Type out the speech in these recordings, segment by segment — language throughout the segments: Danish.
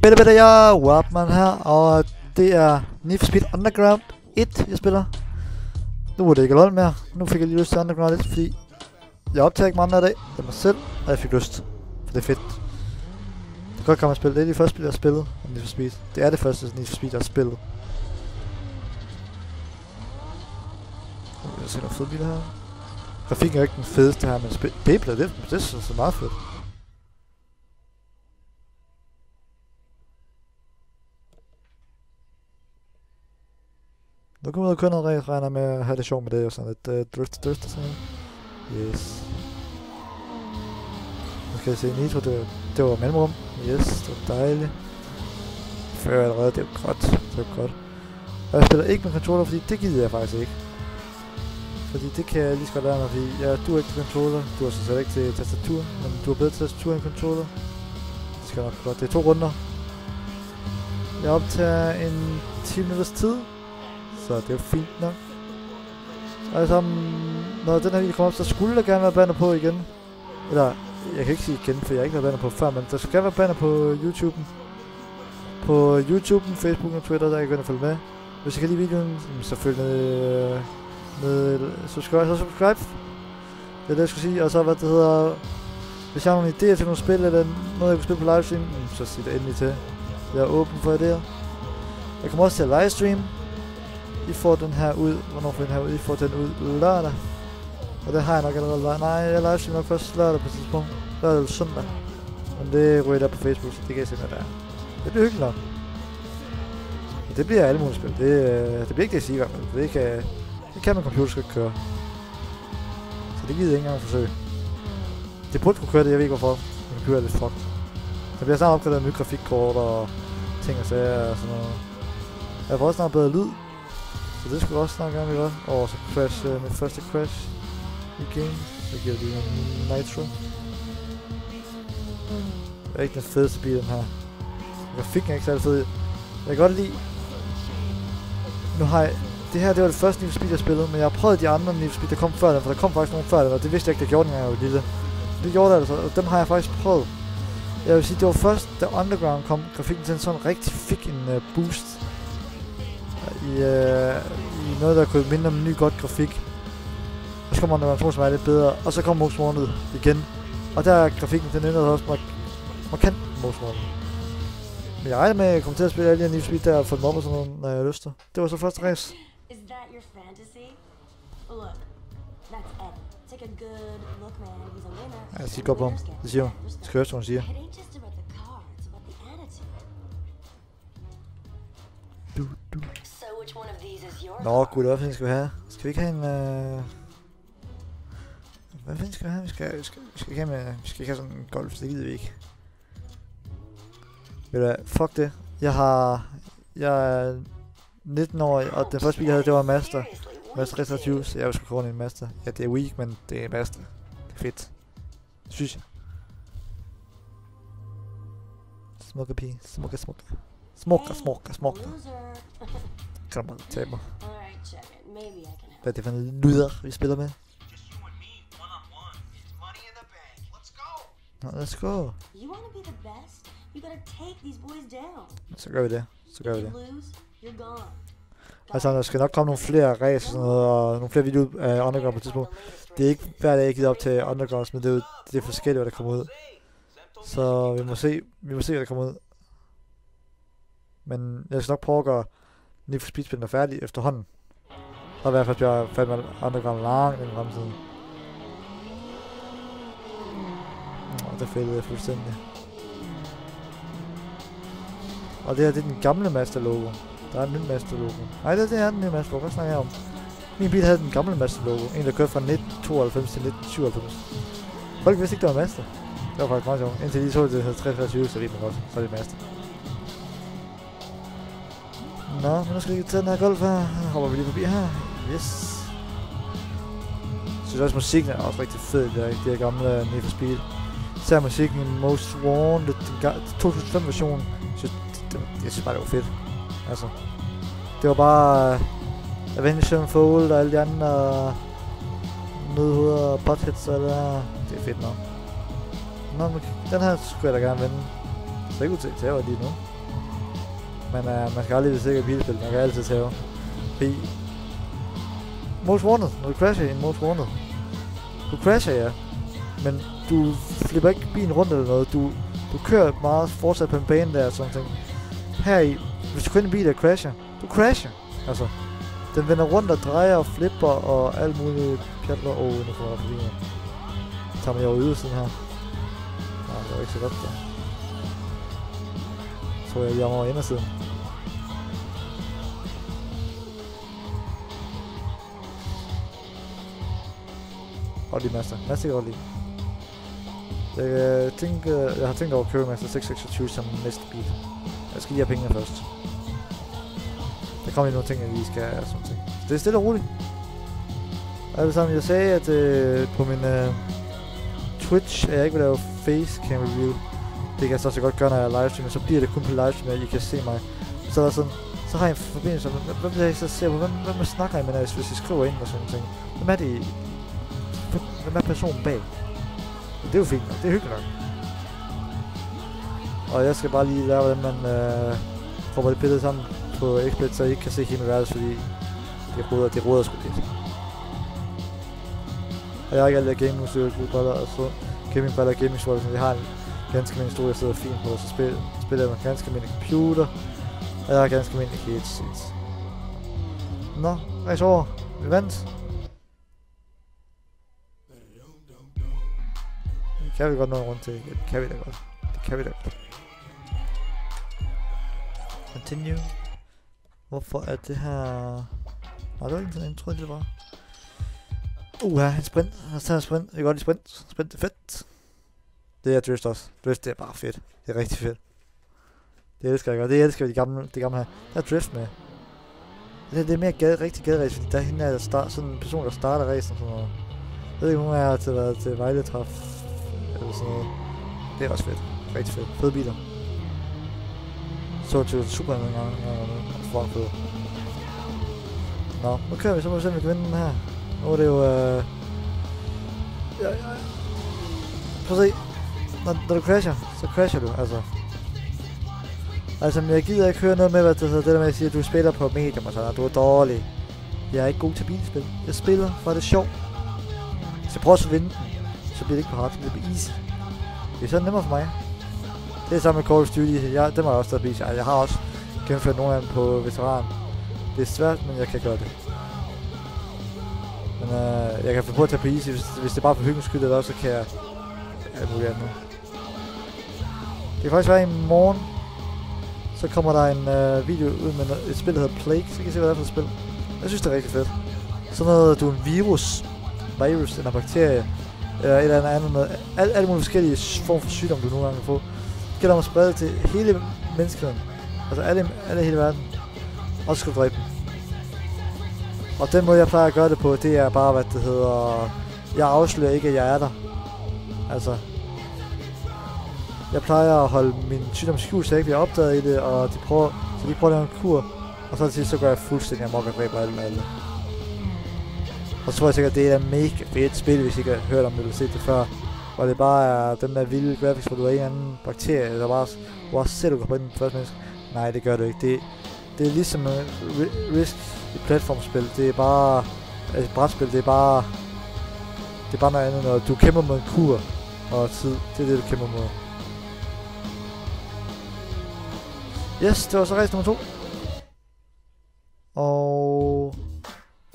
Bedre, jeg Warpman her, og det er Need for Speed Underground 1, jeg spiller. Nu er det ikke lol mere. Nu fik jeg lige lyst til Underground 1, fordi jeg optager ikke mange af dag. Det er mig selv, og jeg fik lyst. For det er fedt. Det kan godt komme at spille. Det er det første spil, jeg har spillet. Need for Speed. Det er det første Need for Speed, jeg har spillet. Jeg ser nogle fede biler her. Grafikken er ikke den fedeste her, men gameplay, det synes jeg er meget fedt. Nu kommer jeg ud og køre noget race, regner med at have det sjovt med det og sådan lidt drift og sådan noget. Yes. Nu skal jeg se Nitro, det var mellemrum. Yes, det var dejligt. Før allerede, det var godt. Det var godt. Og jeg spiller ikke med controller, fordi det gider jeg faktisk ikke. Fordi det kan jeg lige så godt lære mig, fordi jeg duer ikke til controller. Du har så selv ikke til tastatur, men du har bedre tastatur end controller. Det skal nok godt. Det er 2 runder. Jeg optager en 10 minutters tid. Så det er jo fint nok. Altså, når den her video kommer op, så skulle der gerne være banner på igen. Eller, jeg kan ikke sige igen, for jeg har ikke været banner på før, men der skal være banner på YouTube'en. På YouTube'en, Facebook'en og Twitter, der kan jeg gå ind og følge med. Hvis I kan lide videoen, så følg med subscribe. Det er det, jeg skulle sige. Og så, hvad det hedder... Hvis jeg har nogle idéer til nogle spil, eller noget, jeg kan spille på livestream, så sig det endelig til. Jeg er åben for idéer. Jeg kommer også til at livestream. I får den her ud. Hvornår får I den her ud? I får den ud lørdag. Og det har jeg nok allerede. Nej, jeg livestreamer nok først lørdag på et tidspunkt. Lørdag eller søndag. Men det ryger der på Facebook, så det kan jeg se, hvad der er. Det bliver hyggeligt nok. Og det bliver alle mulige spil. Det bliver ikke det, jeg siger i hvert fald. Det kan man computer skal køre. Så det gider jeg ikke engang forsøge. Det burde kunne køre det, jeg ved ikke hvorfor. Min computer er lidt fucked. Der bliver snart opgraderet nye grafikkort og ting og sager og sådan noget. Jeg får også snart bedre lyd. Så det skulle også snart gerne gøre. Og så crash, mit første crash i game. Så giver det en Nitro. Det er ikke den fedeste bil, den her. Grafikken er ikke særlig fed. Jeg kan godt lide... Nu har jeg... Det her, det var det første Need for Speed, jeg spillede, men jeg har prøvet de andre Need for Speed, der kom før den, for der kom faktisk nogen før den, og det vidste jeg ikke, der gjorde den, jeg var lille. Det gjorde det altså, og dem har jeg faktisk prøvet. Jeg vil sige, det var først, da Underground kom, grafikken til sådan rigtig fik en boost. I noget, der kunne minde om en ny godt grafik. Og så kommer der en som er lidt bedre, og så kommer Most Wanted igen. Og der er grafikken, den ændrede også markant Most Wanted. Men jeg regner med, at jeg kommer til at spille alle de her Need for Speed der og få dem op og sådan noget, når jeg har lyst til. Det var så første race. Ja, jeg siger godt på ham. Det siger hun. Det skal høre, hvad hun siger. Nå gud, hvad fanden skal vi have? Skal vi ikke have en... Hvad fanden skal vi have? Vi skal ikke have sådan en golf, det gider vi ikke. Ved du hvad, fuck det. Jeg er 19 år, og den første bil jeg havde, det var en Master 23, så jeg vil sgu gå rundt i en Master. Ja, det er weak, men det er en Master. Det er fedt. Det synes jeg. Smukke pige, smukke. Kan du bare tage mig? Hvad er det for en lyder, vi spiller med? Nå, let's go. Så gør vi det. Altså, der skal nok komme nogle flere race og sådan noget, og nogle flere videoer af Underground på et tidspunkt. Det er ikke hver dag, jeg gider op til Underground, men det er forskelligt, hvad der kommer ud. Så vi må se, hvad der kommer ud. Men jeg skal nok prøve at gøre Need for Speed-spillene færdig efterhånden. Så i hvert fald bliver jeg fandme Underground langt i fremtiden. Det fælder jeg fuldstændig. Og det her, det er den gamle Master logo. Der er en ny Master logo. Nej, det er den nye Master logo. Hvad snakker jeg om? Min bil havde den gamle Master logo. En, der kørte fra 1992 til 1997. Folk vidste ikke, det var Master. Det var faktisk meget sjovt. Indtil de så det hed 324, så ved man godt. Så er det Master. Nå, men nu skal vi tage den her golf her. Hopper vi lige forbi her. Yes. Jeg synes også, musikken er også rigtig fed. Det her gamle Need for Speed. Især musikken i Most Wanted, den 2005-version. Jeg synes bare, det var fedt. Altså, det var bare Avenged Sevenfold og alle de andre nødhoveder og buttheads og alt det her. Det er fedt nok. Nå, men den her skulle jeg da gerne vende. ser ikke ud til at tabe lige nu. Men man skal aldrig være sikker i bilspil. Man kan altid tabe. Fordi Most Wanted, når du crasher i en Most Wanted. Du crasher, ja. Men du flipper ikke bilen rundt eller noget. Du kører meget fortsat på en bane der og sådan ting. Her i, hvis du kører en bil, der crasher, du crasher. Altså, den vender rundt og drejer og flipper og alt muligt pjatler. Nu får jeg problemer. Så tager man over ydersiden her. Nej, det var ikke så godt der. Så jeg jammer over indersiden. Og lige Master. Master kan godt lide. Jeg har tænkt over at købe Master 626 som næste bil. Jeg skal lige have pengene først. Der kommer lige nogle ting, vi skal have sådan ting. Så det er stille og roligt. Alle sammen, jeg sagde, at på min Twitch, at jeg ikke vil lave facecam review. Det kan jeg så godt gøre, når jeg er livestreamer. Så bliver det kun på livestream, at I kan se mig. Så er der sådan, så har jeg en forbindelse med, hvem vil jeg så se på, hvem snakker jeg med, hvis I skriver ind og sådan ting. Hvem er det? Hvem er personen bag? Det er jo fint nok, det er hyggeligt nok. Og jeg skal bare lige lære, hvordan man prøver det billede sammen på XSplit, så I ikke kan se hele min værelse, fordi det roder sgu lidt. Og jeg har ikke alt det gaming-udstyr, briller og så gaming-briller og gaming-sword, så jeg har en ganske almindelig stol, jeg sidder fint på, så spiller jeg med ganske almindelig computer, og jeg har ganske almindelig headset. Nå, race over. Vi vandt. Det kan vi godt nå rundt til. Det kan vi da godt. Det kan vi da godt. Continue. Hvorfor er det her... Nej, det var ikke sådan, jeg troede det var. En sprint. Lad os tage en sprint. Jeg kan godt lide sprint. Sprint er fedt. Det er drift også. Drift det er bare fedt. Det er rigtig fedt. Det elsker jeg godt. Det elsker de gamle her. Der er drift med. Det er mere rigtig gaderæs, fordi der er hende der sådan en person, der starter racen og sådan noget. Jeg ved ikke, hun har været til Vejletræf eller sådan noget. Det er også fedt. Rigtig fedt. Fede biler. Så til super nogle gange. Og fed. Nå, nu kører vi, så må vi se, om vi kan vinde den her. Nu er det jo... Prøv at se. Når du crasher, så crasher du, altså. Altså, jeg gider ikke høre noget med, hvad det hedder. Det der med at sige, at du spiller på medium og sådan, og du er dårlig. Jeg er ikke god til bilspil. Jeg spiller, for det er sjovt. Så prøv at vinde den. Så bliver det ikke på hard, så bliver det på easy. Det er sådan nemmere for mig. Det er sammen med Call of Duty. Det må jeg også stadig blive. Jeg har også gennemført nogle af dem på veteran. Det er svært, men jeg kan gøre det. Men jeg kan få på at tage på easy, hvis det er bare for hyggens skyld, eller også, så kan jeg... alt muligt andet. Det kan faktisk være i morgen. Så kommer der en video ud med et spil, der hedder Plague. Så kan I se, hvad det er for et spil. Jeg synes, det er rigtig fedt. Sådan noget, du er en virus, eller bakterie, eller et eller andet med alle mulige forskellige former for sygdom, du nogle gange kan få. Det gælder om at sprede til hele menneskeheden. Altså alle hele verden. Og så skal du dræbe dem. Og den måde, jeg plejer at gøre det på, det er bare, hvad det hedder... Jeg afslører ikke, at jeg er der. Altså... Jeg plejer at holde min sygdom skjult, så jeg ikke bliver opdaget i det, og de prøver at lave en kur. Og så til sidst, så gør jeg fuldstændig amok og dræber alle. Og så tror jeg sikkert, at det er et mega fedt spil, hvis I ikke har hørt om det eller set det før. Hvor det bare er den der vilde graphics, hvor du er en anden bakterie, eller bare hvor selv du går på den første menneske. Nej, det gør du ikke. Det er ligesom Risk i platformspil. Det er bare et brætspil. Det er bare noget andet, når du kæmper mod en kur og tid. Det er det, du kæmper mod. Yes, det var så race nummer 2. Og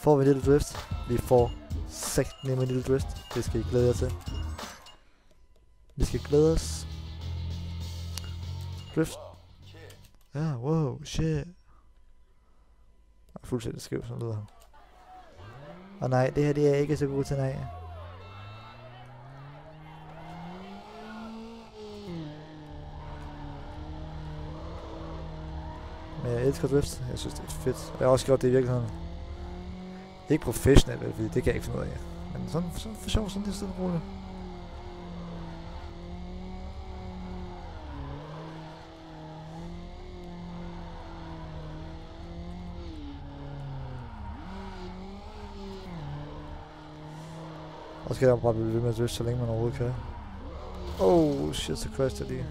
får vi en lille drift. Vi får sagt nemme en lille drift. Det skal I glæde jer til. Vi skal glæde os. Drift. Ja, wow, shit. Jeg er fuldstændig skæv, sådan lyder han. Og nej, det her det er jeg ikke så god til, nej. Men jeg elsker drift. Jeg synes, det er fedt. Jeg har også gjort det i virkeligheden. Det er ikke professionelt, fordi det kan jeg ikke finde ud af. Men sådan for sjov, sådan det er stille og roligt. Og så skal jeg bare blive ved med at drift, så længe man overhovedet kan. Oh shit, så crashed jeg lige.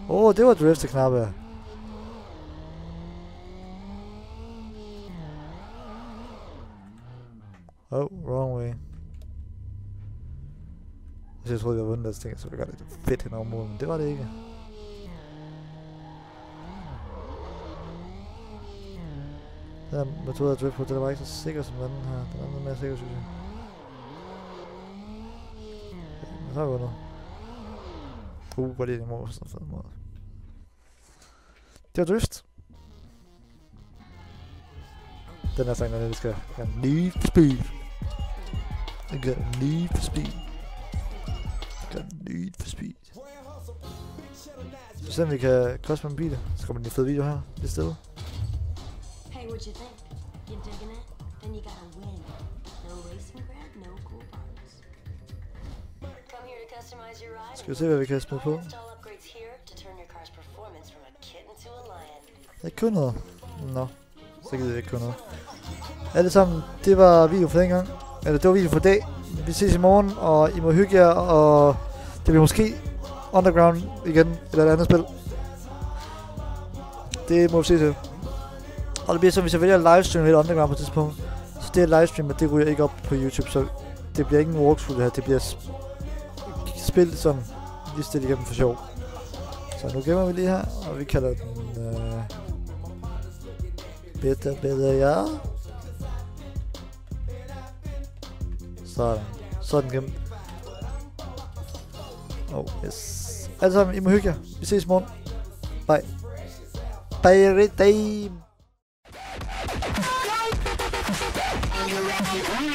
Det var drifter-knappe. Wrong way. Hvis jeg troede, jeg var vundet, så tænkte jeg, så ville jeg gøre det fedt hen over målet, men det var det ikke. Den her metode at drift på, den var ikke så sikker som den anden her. Den anden er mere sikker, synes jeg. Men så har vi vundet. Var det en måde, sådan en fed måde. Det var drift. Den her sang, der vi skal have Need for Speed. Den gør Need for Speed. Den gør Need for Speed. Så se om vi kan koste med en bil. Så kommer den en fed video her. Det sted. Hey, what you think? You digging it? Then you gotta win. No racing grab, no coupons. Come here to customize your ride. Skal vi se, hvad vi kan smide på? Install upgrades here to turn your car's performance from a kitten to a lion. Jeg ikke kun noget. Nå. Så gider jeg ikke kun noget. Alle sammen, det var video for den gang. Eller det var video for i dag. Vi ses i morgen, og I må hygge jer, og det bliver måske Underground igen, eller et andet spil. Det må vi se til. Og det bliver så, hvis jeg vælger livestream lidt Underground på et tidspunkt, så det er livestream, og det ryger ikke op på YouTube, så det bliver ikke en walkthrough det her, det bliver spil sådan lige stille igennem for sjov. Så nu gemmer vi lige her, og vi kalder den bedre, ja. Sådan gemt. Yes. Alle sammen, I må hygge jer. Vi ses i morgen. Bye. Bye. Day. You ready?